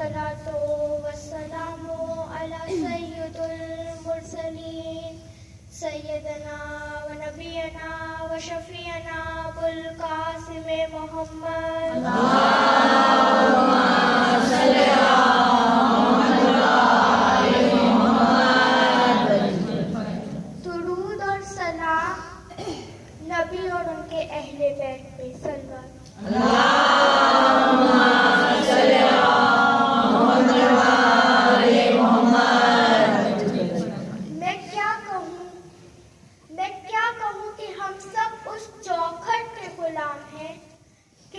अस्सलातो वस्सलामु अला सय्यदुल मुरसलीन सय्यदना व नबियना व शफीअना अबुल कासिम मोहम्मद। अल्लाहुम्मा सल्लि अला मुहम्मद। दुरूद और सलाम नबी और उनके अहले बैत पे सल्लल्लाहु।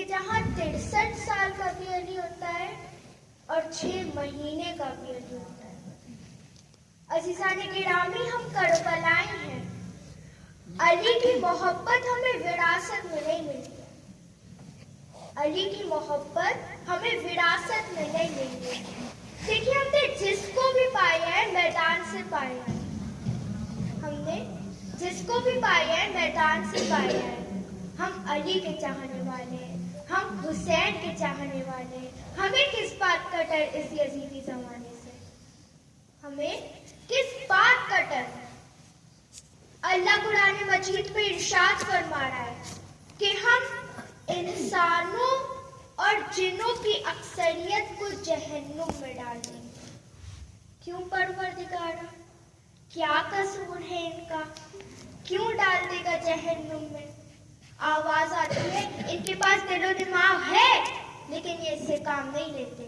जहाँ 63 साल का भी अली होता है और 6 महीने का भी अली होता है। अज़ीज़ान गिरामी, हम करबलाई हैं। अली की मोहब्बत हमें विरासत में नहीं मिलती। अली की मोहब्बत हमें विरासत में नहीं मिलती। देखिए, हमने जिसको भी पाया है मैदान से पाया है। हमने जिसको भी पाया है मैदान से पाया है। हम अली के चाहने वाले हैं, हम हुसैन के चाहने वाले हैं। हमें किस बात का डर इस यजीदी जमाने से? हमें किस बात का डर? अल्लाह कुरान मजीद में इरशाद फरमा रहा है कि हम इंसानों और जिन्नों की अक्सरियत को जहन्नुम में डाल देंगे। क्यों परवरदिगारा? क्या कसूर है इनका? क्यों डाल देगा जहन्नुम में? आवाज आती है, इनके पास दिलो दिमाग है लेकिन ये इससे काम नहीं लेते।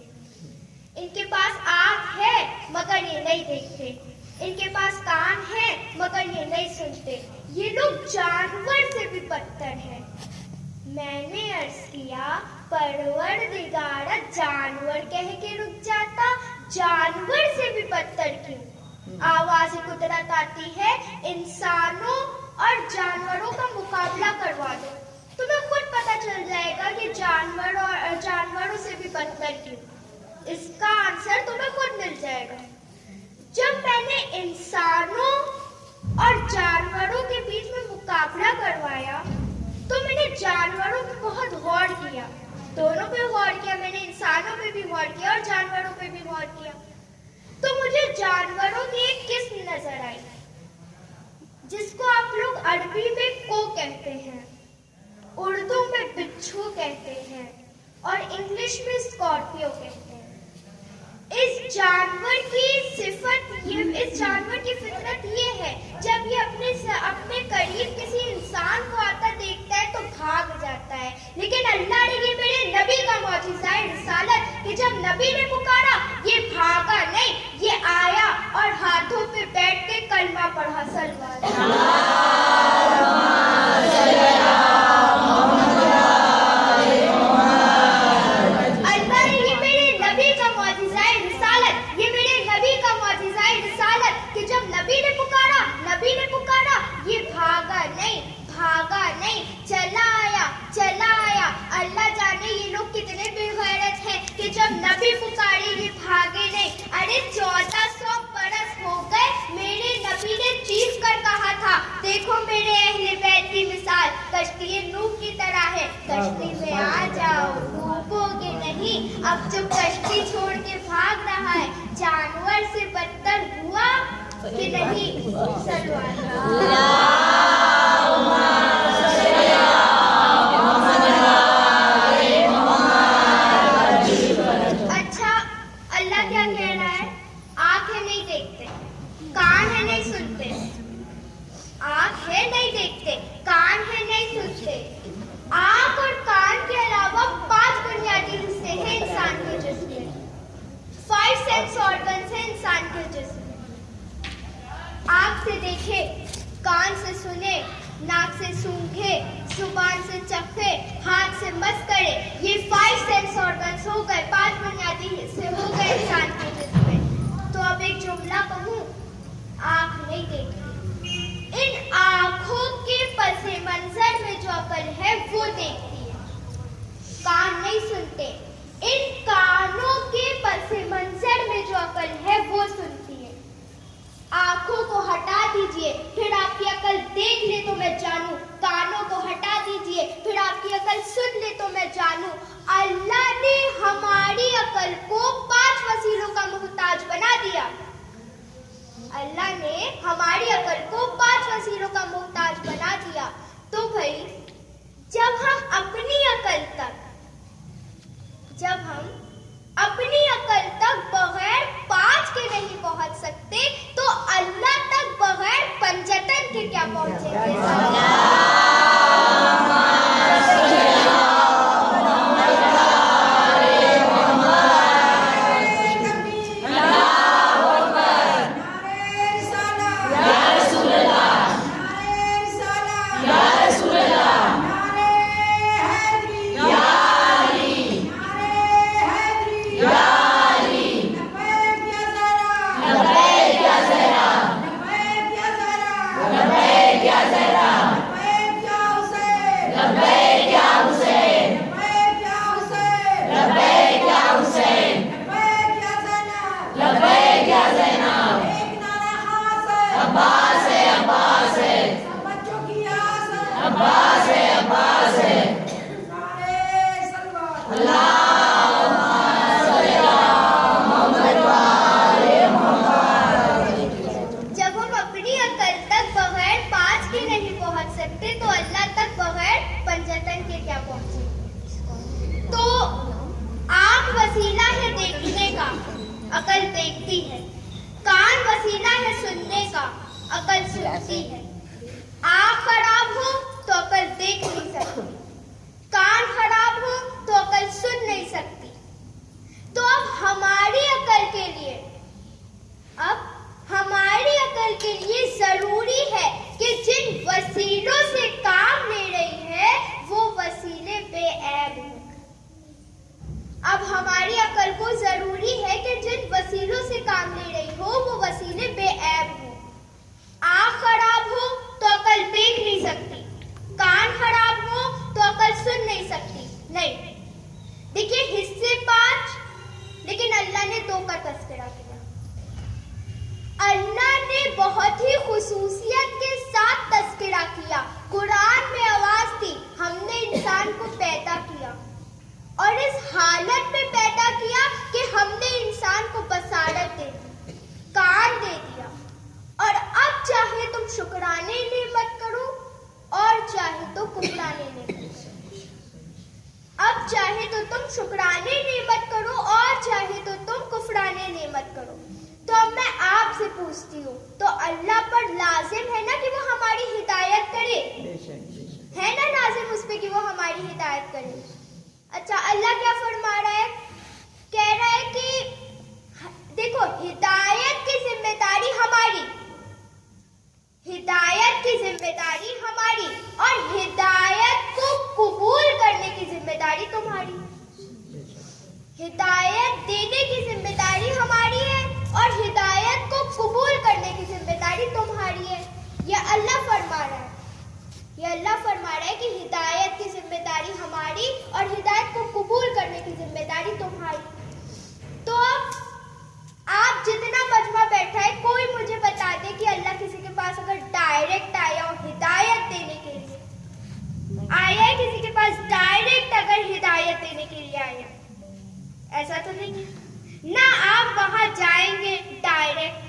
इनके पास आँख है मगर ये नहीं देखते। इनके पास कान है मगर ये नहीं सुनते। ये लोग जानवर से भी बदतर हैं। मैंने अर्ज किया, परवरदिगारा जानवर कह के रुक जाता, जानवर से भी बदतर क्यों? आवाज कुदरत आती है, इंसानों और जानवरों का मुकाबला करवा दो, तुम्हें खुद पता चल जाएगा कि जानवरों से भी बदतर क्यों। इसका आंसर तुम्हें खुद मिल जाएगा। जब मैंने इंसानों और जानवरों के बीच में मुकाबला करवाया तो मैंने जानवरों पे बहुत गौर किया, दोनों पे गौर किया। मैंने इंसानों पे भी गौर किया और जानवरों पे भी गौर किया। तो मुझे जानवरों की एक किस्म नजर आई जिसको आप लोग अरबी में को कहते हैं, उर्दू में बिच्छू कहते हैं और इंग्लिश में स्कॉर्पियो कहते हैं। इस जानवर की फितरत ये है, जब ये अपने करीब किसी इंसान को आता देखता है तो भाग जाता है। लेकिन अल्लाह ने, ये मेरे नबी का मौजिज़ा है रिसालत, कि जब नबी ने पुकारा ये भागा नहीं, ये आया और हाथों पे बैठ के कलमा पढ़ा। अल्लाह ने, ये मेरे नबी का मौजिज़ा है रिसालत, ये मेरे नबी का मौजिज़ा है रिसालत, कि जब नबी ने पुकारा ये भागा नहीं, चला आया। अल्लाह जाने ये लोग कितने बेगैरत हैं कि जब नबी पुकारे ये भागे नहीं। अरे 1400 बरस हो गए, मेरे नबी ने चीख कर कहा था, देखो मेरे अहले बैत की मिसाल कश्ती नूह की तरह है, कश्ती में आ जाओ, डूबोगे नहीं। अब जो कश्ती छोड़ के भाग रहा है, जानवर से बदतर हुआ कि नहीं? अच्छा, अल्लाह क्या कह रहा है? आँख है नहीं देखते, कान है नहीं सुनते। आँख है नहीं देखते, कान है नहीं सुनते। आँख और कान के अलावा 5 बुनियादी हिस्से हैं इंसान के जिस्म में। 5 सेंस ऑर्गन्स हैं इंसान के जिस्म में। आँख से देखे, कान से सुने, नाक से सूंघे, जुबान से चखे, हाथ से मस करे। ये 5 सेंस ऑर्गन्स हो गए, 5 बुनियादी हिस्से हो गए इंसान के जिस्म में। तो अब एक जुमला कहूँ, आँख नहीं देखती। इन आँखों के पसे मंजर में जो अकल है वो देखती है। कान नहीं सुनते, इन कानों के पसे मंजर में जो अकल है वो सुनती है। आँखों को हटा दीजिए, फिर आपकी अकल देख ले तो मैं जानूं। कानों को हटा दीजिए, फिर आपकी अकल सुन ले तो मैं जानूं। अल्लाह ने हमारी अकल को 5 मोहताज बना दिया। अल्लाह ने हमारी अकल को 5 वसीलों का मोहताज बना दिया। तो भाई जब हम अपनी अकल तक बगैर 5 के नहीं पहुंच सकते तो अल्लाह तक बगैर पंजतन के क्या पहुंचेंगे? तो अल्लाह तक बगैर पंजतन के क्या पहुंचे? तो आंख वसीला है देखने का, अकल देखती है। कान वसीला है सुनने का, अकल सुनती है। आंख खराब हो तो अकल देख नहीं सकती, कान खराब हो तो अकल सुन नहीं सकती। तो अब हमारी अकल के लिए जरूरी है कि जिन वसीलों से काम ले रही है वो वसीले बेऐब हों। अब हमारी अकल को जरूरी है कि जिन वसीलों से काम ले रही हो वो वसीले बेऐब हों। आंख खराब हो तो अकल देख नहीं सकती, कान खराब हो तो अकल सुन नहीं सकती। नहीं, देखिए हिस्से 5, लेकिन अल्लाह ने 2 का तस्करा किया। अल्लाह ने बहुत ही खुसूसियत के साथ तस्करा किया। कुरान में आवाज थी, हमने इंसान को पैदा किया और इस हालत में पैदा किया कि हमने इंसान को बसारत दे दी, कान दे दिया। और अब चाहे तुम शुक्राने नेमत करो और चाहे तो कुफराने नेमत करो। अब चाहे तो तुम शुक्राने नेमत करो और चाहे तो तुम कुफराने नेमत करो। तो अब मैं आपसे पूछती हूँ, तो अल्लाह पर लाजिम है ना कि वो हमारी हिदायत करे? है ना लाजिम उस पे कि वो हमारी हिदायत करे? अच्छा, अल्लाह क्या फरमा रहा है? कह रहा है कि देखो हिदायत की जिम्मेदारी हमारी, हिदायत की जिम्मेदारी हमारी और हिदायत को कबूल करने की जिम्मेदारी तुम्हारी। हिदायत देने की जिम्मेदारी हमारी है और हिदायत को कबूल करने की जिम्मेदारी तुम्हारी है। ये अल्लाह फरमा रहा है, ये अल्लाह फरमा रहा है कि हिदायत की जिम्मेदारी हमारी और हिदायत को कबूल करने की जिम्मेदारी तुम्हारी। तो अब आप जितना मजमा बैठा है, कोई मुझे बता दे कि अल्लाह किसी के पास अगर डायरेक्ट आया और हिदायत देने के लिए आया है, किसी के पास डायरेक्ट अगर हिदायत देने के लिए आया, ऐसा तो नहीं है ना। आप वहां जाएंगे डायरेक्ट,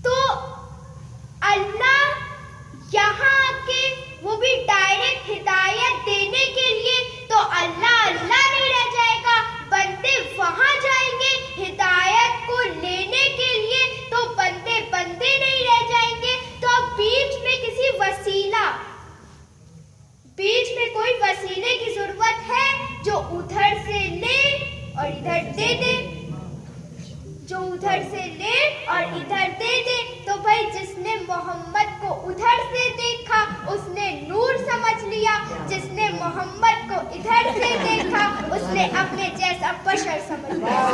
तो अल्लाह यहाँ आके वो भी डायरेक्ट हिदायत देने के लिए, तो अल्लाह नहीं रह जाएगा, बंदे वहां जाएंगे हिदायत को लेने के लिए, तो बंदे नहीं रह जाएंगे। तो अब बीच में किसी वसीला, बीच में कोई वसीले की जरूरत है जो उधर से ले और इधर दे दे, जो उधर से ले और इधर दे दे। तो भाई जिसने मोहम्मद को उधर से देखा उसने नूर समझ लिया, जिसने मोहम्मद को इधर से देखा उसने अपने जैसा बशर समझ लिया।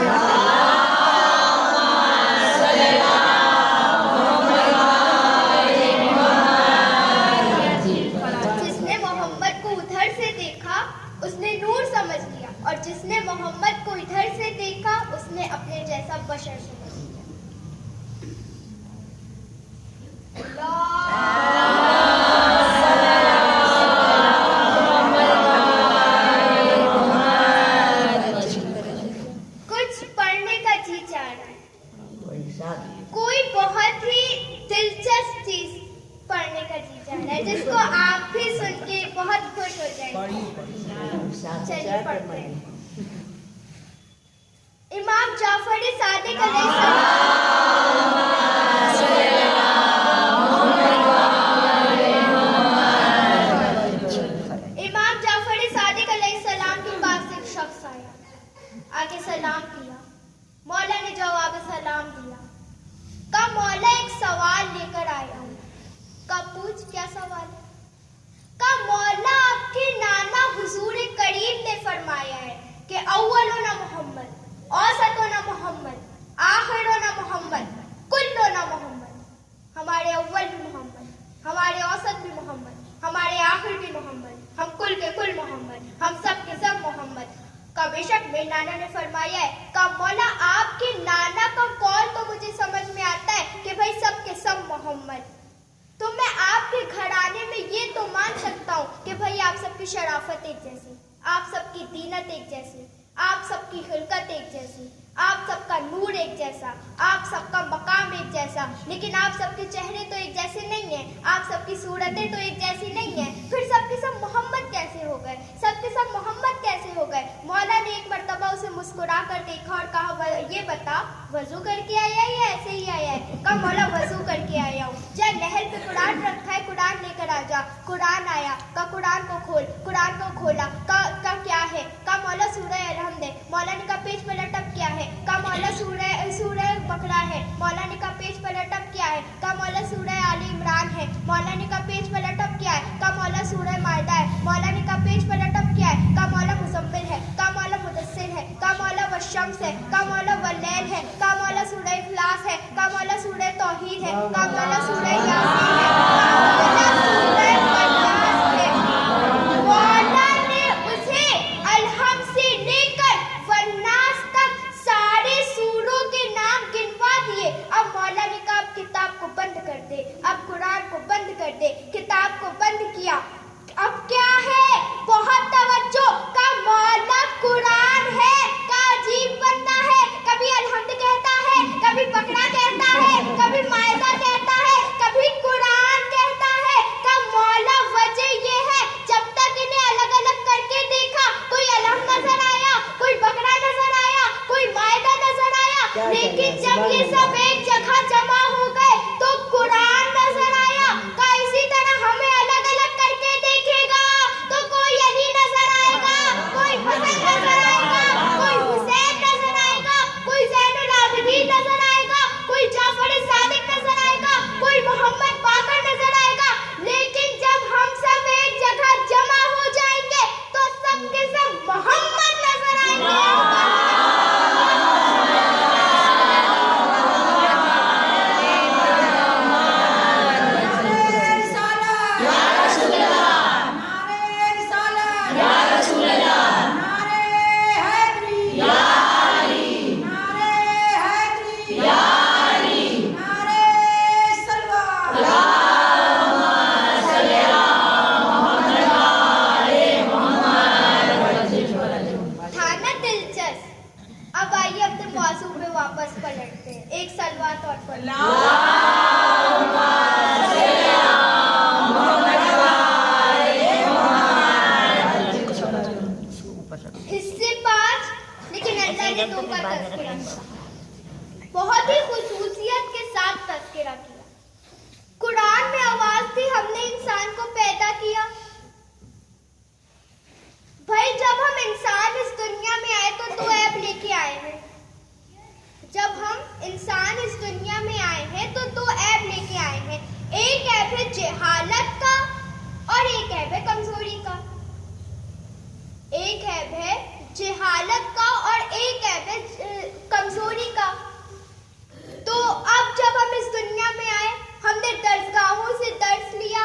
जिसने मोहम्मद को उधर से देखा उसने नूर समझ लिया और जिसने मोहम्मद को इधर से देखा उसने अपने जैसा बशर समझ लिया। कुछ पढ़ने का जी चाह रहा है, है जिसको आप भी सुन के बहुत खुश हो जाएंगे। चलिए पढ़ते हैं। इमाम जाफर सादिक आके सलाम किया। मौला ने जवाब सलाम दिया। कहा मौला एक सवाल लेकर आया हूँ। कहा पूछ क्या सवाल है? कहा मौला आपके नाना हुजूर करीम ने फरमाया है कि अव्वलोना मोहम्मद, औसतोना मोहम्मद, आखिरोना मोहम्मद, कुल्लोना मोहम्मद। हमारे अव्वल भी मोहम्मद, हमारे औसत भी मोहम्मद, हमारे आखिर भी मोहम्मद, हम कुल के कुल मोहम्मद, हम सब के सब मोहम्मद। का बेशक मेरे नाना ने फरमाया है। का मौला आपके नाना का कौल तो मुझे समझ में आता है कि भाई सब के सब मोहम्मद। तो मैं आपके घराने में ये तो मान सकता हूँ कि भाई आप सबकी शराफत एक जैसी, आप सबकी दीनत एक जैसी, आप सबकी खिलकत एक जैसी, आप सबका नूर एक जैसा, आप सबका मकाम एक जैसा। लेकिन आप सबके चेहरे तो एक जैसे नहीं है, आप सबकी सूरतें तो एक जैसी नहीं है। फिर सबके सब मोहम्मद कैसे हो गए? सबके सब मोहम्मद कैसे हो गए? मौला ने एक मर्तबा उसे मुस्कुरा कर देखा और कहा ये बता वजू करके आया है या ऐसे ही आया है? कहा मौला वजू करके आया हूँ। जा नहर पे कुरान रखा है, कुरान लेकर आ जा। कुरान आया। का कुरान को खोल। कुरान को खोला। का क्या है? का मौला सूरह अलहम्द है। मौला ने कहा पेज पर लटक क्या है? का मौला सूरह बकरा है। मौला ने कहा पेज पर लटक क्या है? का मौला सूरह आली इमरान है। मौला ने कहा पेज पर लटक क्या है? का मौला सूरह मायदा है। मौला ने कहा पेज पर लटक क्या है? का मौला मुज़म्मिल है। का मौला मुदस्सिर है। का मौला वशम्स है। का मौला वल्लैल है। का मौला सूरह इखलास है। का मौला सूरह तौहीद है। का मौला सूरह यासीन है। का मौला सूरह बयास है। मौला ने उसे अलहम से लेकर वन्नास तक सारे सूरों के नाम गिनवा दिए। अब मौला ने कहा अब किताब को बंद कर दे, अब कुरान को बंद कर दे। किताब को बंद किया। अब क्या है? बहुत तवज्जो। का मौला कुरान है। का अजीब बंदा है। कभी अलहम्द कहता है, कभी बकरा कहता है, कभी मायदा कहता है, कभी कुरान कहता है। का मौला वजह ये है जब तक इन्हें अलग अलग करके देखा, कोई अलहम्द नजर आया, कोई बकरा नजर आया, कोई मायदा नजर आया। लेकिन जब ये सब एक जगह जमा हो गए तो कुरान नजर आया। का इसी तरह हमें अलग अलग करके देखेगा तो कोई अली नजर आएगा, कोई हसन नजर आएगा, कोई हुसैन नजर आएगा, कोई ज़ैनुल आबिदीन नजर आएगा, कोई जाफर सादिक नजर आएगा, कोई मोहम्मद बाकर नजर आएगा। लेकिन जब हम सब एक जगह जमा हो जाएंगे तो सबके सब मोहम्मद नजर आएंगे। अब आइए अपने मौजू पे वापस पलटते हैं। एक सलवात और पढ़ते हैं। हिस्से 5, लेकिन अल्लाह ने 2 का तज़किरा किया। बहुत ही खुसूसियत के साथ तज़किरा किया। कुरान में आवाज थी हमने इंसान को पैदा किया। भाई जब हम इंसान इस दुनिया में आए तो 2 ऐब लेके आए हैं। जब हम इंसान इस दुनिया में आए हैं तो 2 ऐब लेके आए हैं। एक ऐब है जहालत का और एक ऐब है कमजोरी का। एक ऐब है जहालत का और एक ऐब है कमजोरी का। तो अब जब हम इस दुनिया में आए हमने दर्सगाहों से दर्स लिया,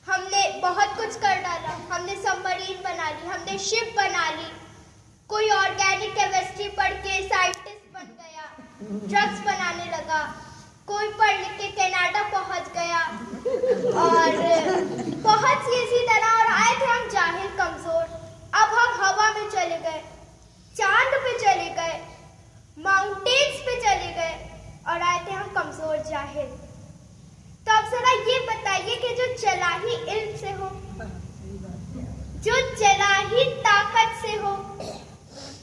हमने बहुत कुछ कर डाला। हमने सबमरीन बना ली, हमने शिप बना ली। कोई ऑर्गेनिक केमिस्ट्री पढ़ के साइंटिस्ट बन गया, ड्रग्स बनाने लगा। कोई पढ़ लिख के कनाडा पहुंच गया और बहुत सी इसी तरह। और आए थे हम जाहिल कमजोर। अब हम हवा में चले गए, चांद पे चले गए, माउंटेन्स पे चले गए और आए थे हम कमजोर जाहिल। तो अब जरा ये बताइए चाहिए कि जो चला ही इल्म से हो, जो चला ही ताकत से हो।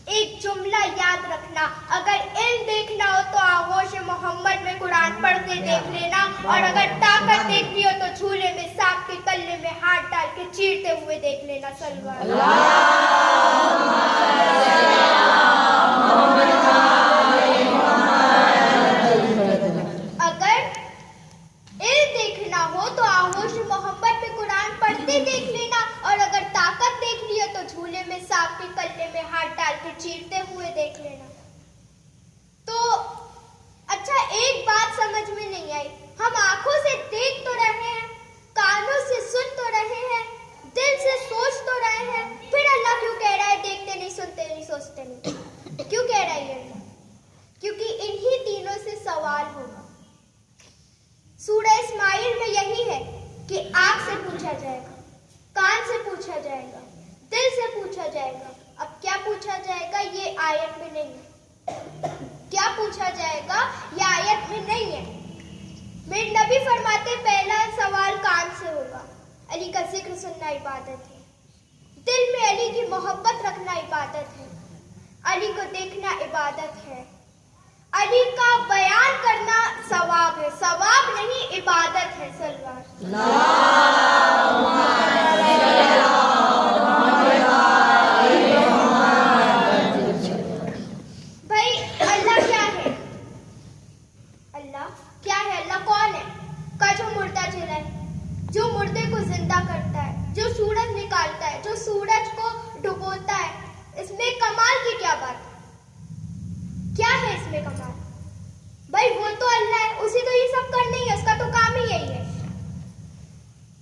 एक जुमला याद रखना, अगर इल्म देखना हो तो आगोश मोहम्मद में कुरान पढ़ते देख लेना, और अगर ताकत देखनी हो तो झूले में सांप के कल्ले में हाथ डाल के चीरते हुए देख लेना। अगर इल्म देखना हो तो आगोश मोहम्मद में कुरान पढ़ते देख लेना, और अगर ताकत देखनी हो तो झूले में सांप के कल्ले में हाथ डाल के चीरते हुए देख लेना। तो अच्छा, एक बात समझ में नहीं आई, हम आंखों से देख तो रहे हैं, कानों से सुन तो रहे हैं, दिल से सोच तो रहे हैं, फिर अल्लाह क्यों कह रहा है देखते नहीं, सुनते नहीं, सोचते नहीं? क्यों कह रहा है अल्लाह? क्योंकि इन्हीं तीनों से सवाल होगा। सूरह इस्माइल में यही है कि आंख से पूछा जाएगा, कान से पूछा जाएगा, दिल से पूछा जाएगा। अब क्या पूछा जाएगा ये आयत में नहीं है। क्या पूछा जाएगा ये आयत में नहीं है। मेरे नबी फरमाते पहला सवाल कान से होगा। अली का जिक्र सुनना इबादत है, दिल में अली की मोहब्बत रखना इबादत है, अली को देखना इबादत है, अली का बयान करना सवाब है, सवाब नहीं इबादत है। भाई अल्लाह क्या है? अल्लाह क्या है? अल्लाह कौन है? का जो मुर्दा जिलाए, जो मुर्दे को जिंदा करता है, जो सूरज निकालता है, जो सूरज को डुबोता है। इसमें कमाल की क्या बात है? क्या है इसमें कमाल? भाई वो तो अल्लाह है, उसी तो ये सब करना ही है, उसका तो काम ही यही है।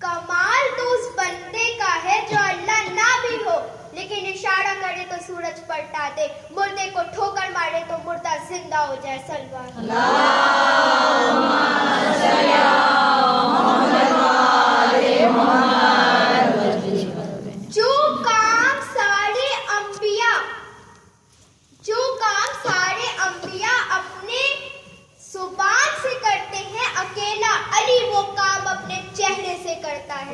कमाल तो उस बंदे का है जो अल्लाह ना भी हो लेकिन इशारा करे तो सूरज पलटा दे, मुर्दे को ठोकर मारे तो मुर्दा जिंदा हो जाए। जो काम सारे अंबिया अपने जुबान से करते हैं, अकेला अली वो काम अपने चेहरे से करता है।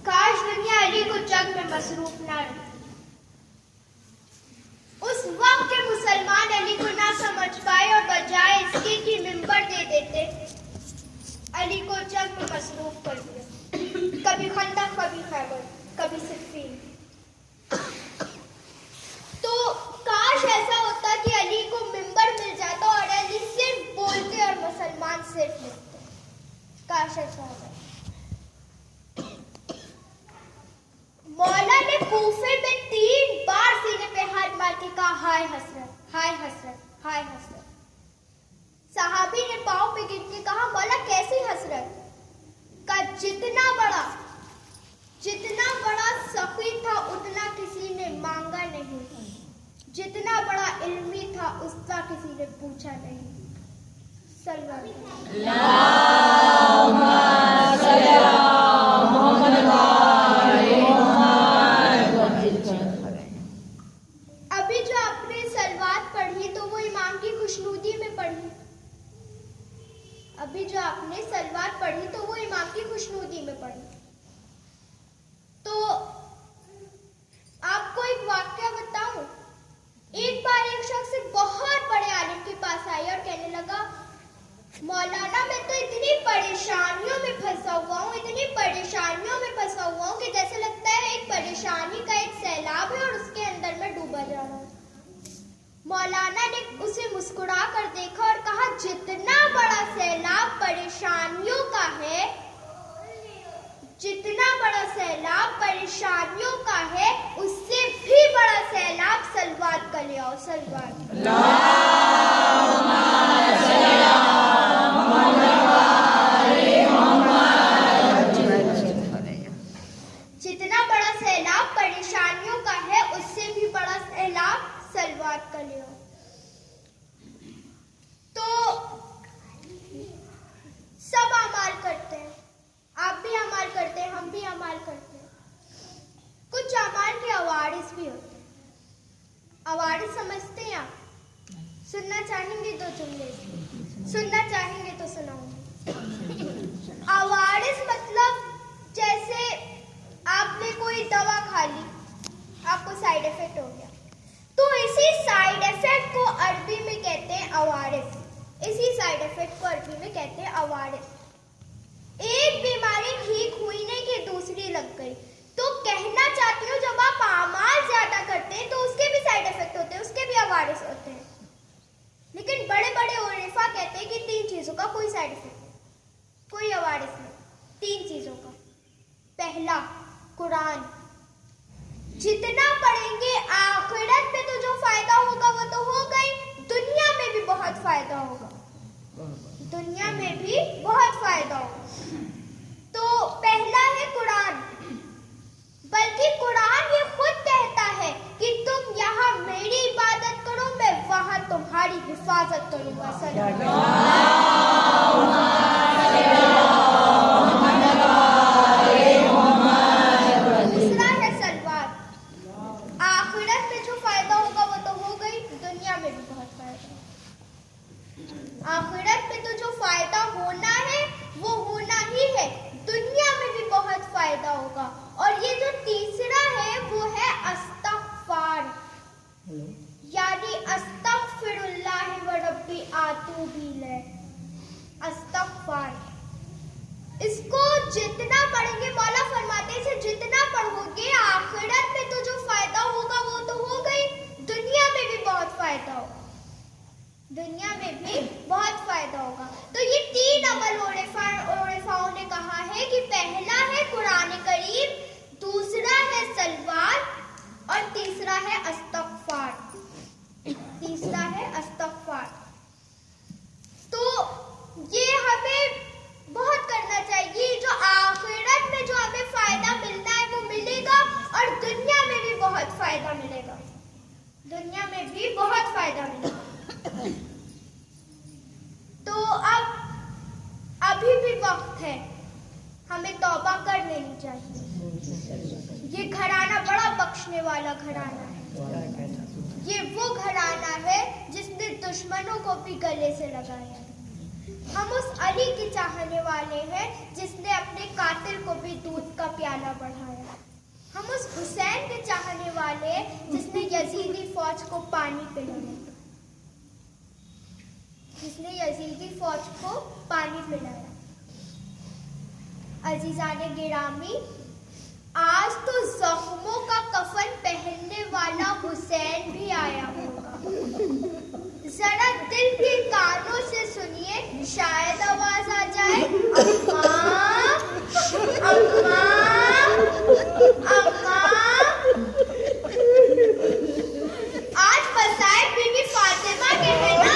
काश दुनिया अली को जग में मसरूफ ना रहे। उस वक्त के मुसलमान अली को ना समझ पाए और बजाय इसके कि मिंबर दे देते, अली को जग में मसरूफ कर दिया। कभी खंदक, कभी खैबर, कभी सिफ़ीन। तो काश ऐसा होता कि अली को मिंबर मिल जाता और अली सिर्फ बोलते और मुसलमान सिर्फ लिखते। काश ऐसा होता। मौला ने कूफे में 3 बार सीने पे हाथ मार के कहा, हाय हसरत, हाय हसरत, हाय हसरत। सहाबी ने पांव पे गिर के कहा, मौला कैसी हसरत? का जितना बड़ा सखी था उतना किसी ने मांगा नहीं, जितना बड़ा इल्मी था उसका किसी ने पूछा नहीं। अभी जो आपने सलवात पढ़ी तो वो इमाम की खुशनूदी में पढ़ी। अभी जो आपने सलवात पढ़ी तो वो इमाम की खुशनूदी में पढ़ी। तो आपको एक वाकया बताऊं। एक बार एक शख्स एक बहुत बड़े आलिम के पास आया और कहने लगा, मौलाना मैं तो इतनी परेशानियों में फंसा हुआ हूँ, इतनी परेशानियों में फंसा हुआ हूँ कि जैसे लगता है एक परेशानी का एक सैलाब है और उसके अंदर मैं डूबा जा रहा हूँ। मौलाना ने उसे मुस्कुरा कर देखा और कहा, जितना बड़ा सैलाब परेशानियों का है, जितना बड़ा सैलाब परेशानियों का है, उससे भी बड़ा सैलाब सलवात का ले आओ। जितना बड़ा सैलाब परेशानियों का है, उससे भी बड़ा सैलाब सलवात का ले आओ। चाहेंगे तो जुमले, सुनना चाहेंगे तो सुनाऊंगी। आवारिस मतलब जैसे आपने कोई दवा खा ली, आपको साइड इफेक्ट हो गया, तो इसी साइड इफेक्ट को अरबी में कहते हैं अवारिस। इसी साइड इफेक्ट को अरबी में कहते हैं अवारिस। एक बीमारी ठीक हुई नहीं कि दूसरी लग गई। तो कहना चाहती हूँ, जब आप आमाल ज्यादा करते हैं तो उसके भी साइड इफेक्ट होते हैं, उसके भी अवारिस होते हैं। लेकिन बड़े बड़े उलेमा कहते हैं कि 3 चीजों का कोई साइड इफेक्ट नहीं, कोई अवारिस नहीं, 3 चीजों का। पहला, कुरान। जितना पढ़ेंगे आखिरत में तो जो फायदा होगा वो तो होगा ही, दुनिया में भी बहुत फायदा होगा, दुनिया में भी बहुत फायदा होगा। तो पहला है कुरान। बल्कि कुरान ये खुद कहता है कि तुम यहाँ मेरी इबादत करो, मैं वहां तुम्हारी हिफाजत करूंगा। दूसरा है सलवात। आखिरत में जो फायदा होगा वो तो हो गई, दुनिया में भी बहुत फायदा। आखिरत में तो जो फायदा होना है वो होना ही है, दुनिया में भी बहुत फायदा होगा। और ये जो तीसरा है वो है अस्तगफार, यानी अस्तगफिरुल्लाह व रब्बी आतूबी इलैह। अस्तगफार, इसको जितना पढ़ेंगे, मौला फरमाते हैं इसे जितना पढ़ोगे आखिरत में तो जो फायदा होगा वो तो हो गई, दुनिया में भी बहुत फायदा होगा, दुनिया में भी बहुत फायदा होगा। तो ये 3 अमल उलेमाओं ने कहा है कि पहला है कुरान करीम, दूसरा है सलवात और तीसरा है अस्तगफार। तीसरा है अस्तगफार। तो ये हमें बहुत करना चाहिए। जो आखिरत में जो हमें फायदा मिलना है वो मिलेगा और दुनिया में भी बहुत फायदा मिलेगा, दुनिया में भी बहुत फायदा मिलेगा। तो अब अभी भी वक्त है, हमें तौबा कर लेनी चाहिए। ये घराना बड़ा बख्शने वाला घराना है। ये वो घराना है जिसने दुश्मनों को भी गले से लगाया। हम उस अली के चाहने वाले हैं जिसने अपने कातिल को भी दूध का प्याला बढ़ाया। हम उस हुसैन के चाहने वाले जिसने यजीदी फौज को पानी पिलाया, जिसने यजीदी फौज को पानी पिलाया। अजीजाने गिरामी, आज तो जख्मों का कफन पहनने वाला हुसैन भी आया होगा। जरा दिल के कानों से सुनिए, शायद आवाज आ जाए, अम्मा अम्मा अम्मा। आज मसाइब बीबी फातिमा के है ना।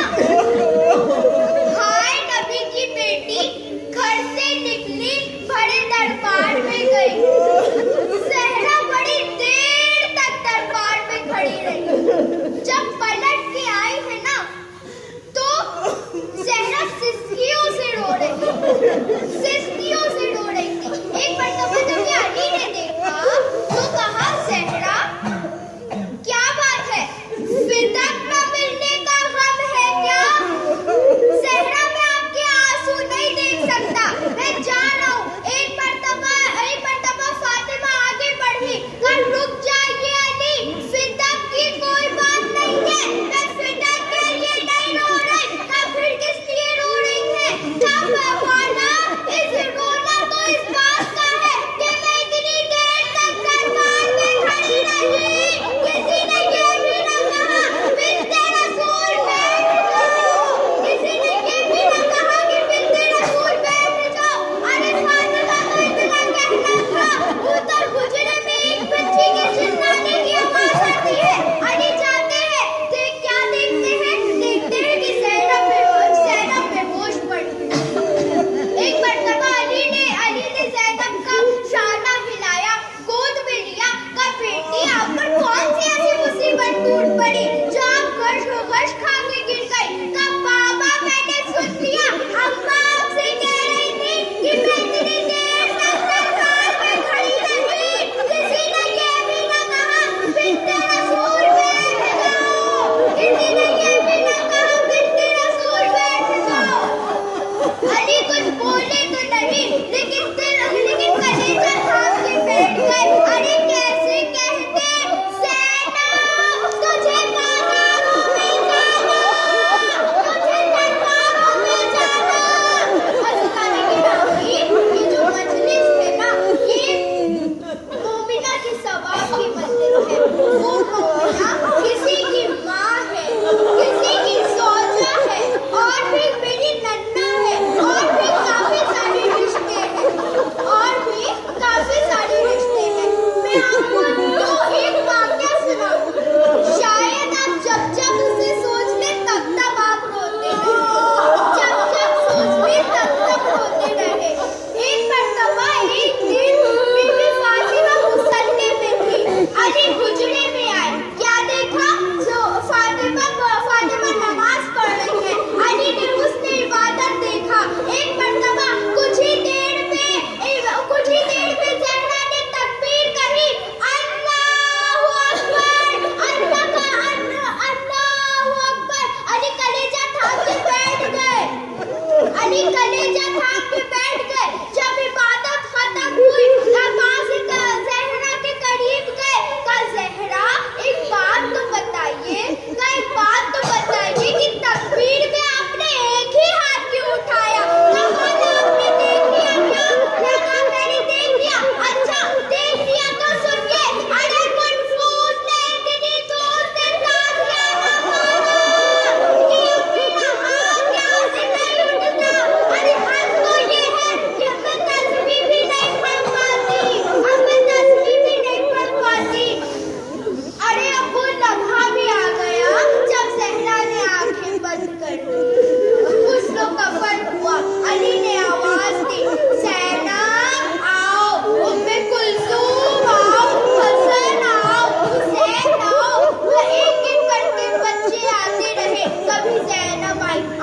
हाय नबी की बेटी घर से निकली, बड़े दरबार में गई। सहरा बड़ी देर तक दरबार में खड़ी रही। जब पलट के आई है ना तो सहरा सिसकियों से रो रही।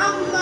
अम्मा